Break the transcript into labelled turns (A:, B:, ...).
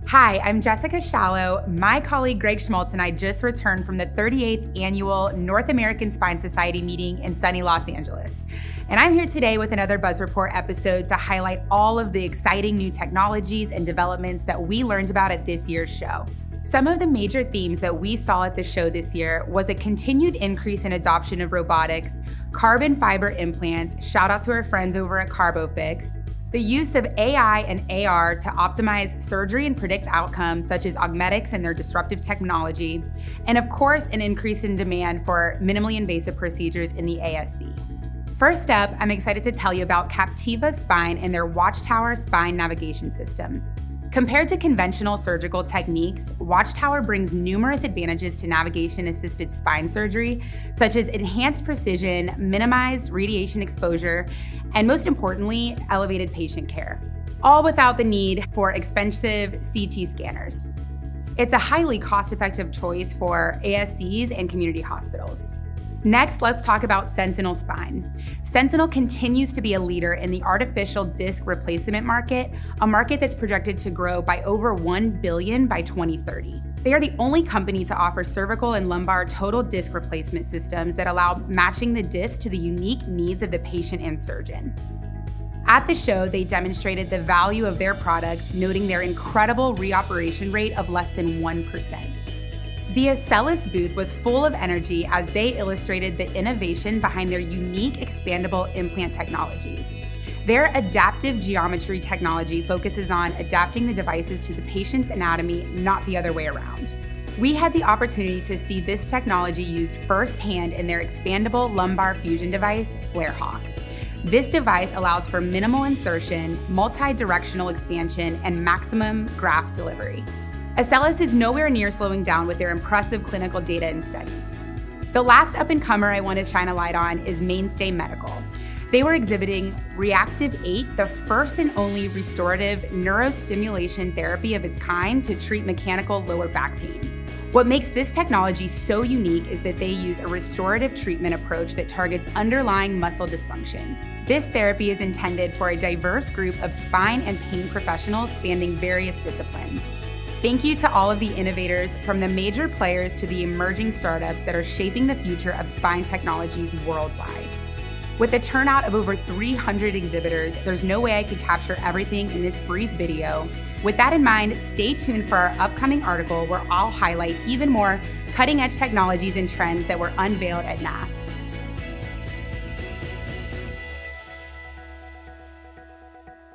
A: Hi, I'm Jessica Shalloe. My colleague Greg Schmaltz and I just returned from the 38th Annual North American Spine Society meeting in sunny Los Angeles. And I'm here today with another Buzz Report episode to highlight all of the exciting new technologies and developments that we learned about at this year's show. Some of the major themes that we saw at the show this year was a continued increase in adoption of robotics, carbon fiber implants, shout out to our friends over at CarboFix, the use of AI and AR to optimize surgery and predict outcomes such as augmetics and their disruptive technology, and of course, an increase in demand for minimally invasive procedures in the ASC. First up, I'm excited to tell you about Captiva Spine and their Watchtower Spine Navigation System. Compared to conventional surgical techniques, Watchtower brings numerous advantages to navigation-assisted spine surgery, such as enhanced precision, minimized radiation exposure, and most importantly, elevated patient care, all without the need for expensive CT scanners. It's a highly cost-effective choice for ASCs and community hospitals. Next, let's talk about Centinel Spine. Centinel continues to be a leader in the artificial disc replacement market, a market that's projected to grow by over $1 billion by 2030. They are the only company to offer cervical and lumbar total disc replacement systems that allow matching the disc to the unique needs of the patient and surgeon. At the show, they demonstrated the value of their products, noting their incredible reoperation rate of less than 1%. The Accelus booth was full of energy as they illustrated the innovation behind their unique expandable implant technologies. Their adaptive geometry technology focuses on adapting the devices to the patient's anatomy, not the other way around. We had the opportunity to see this technology used firsthand in their expandable lumbar fusion device, FlareHawk. This device allows for minimal insertion, multi-directional expansion, and maximum graft delivery. Accelus is nowhere near slowing down with their impressive clinical data and studies. The last up-and-comer I want to shine a light on is Mainstay Medical. They were exhibiting Reactive 8, the first and only restorative neurostimulation therapy of its kind to treat mechanical lower back pain. What makes this technology so unique is that they use a restorative treatment approach that targets underlying muscle dysfunction. This therapy is intended for a diverse group of spine and pain professionals spanning various disciplines. Thank you to all of the innovators, from the major players to the emerging startups that are shaping the future of spine technologies worldwide. With a turnout of over 300 exhibitors, there's no way I could capture everything in this brief video. With that in mind, stay tuned for our upcoming article where I'll highlight even more cutting-edge technologies and trends that were unveiled at NASS.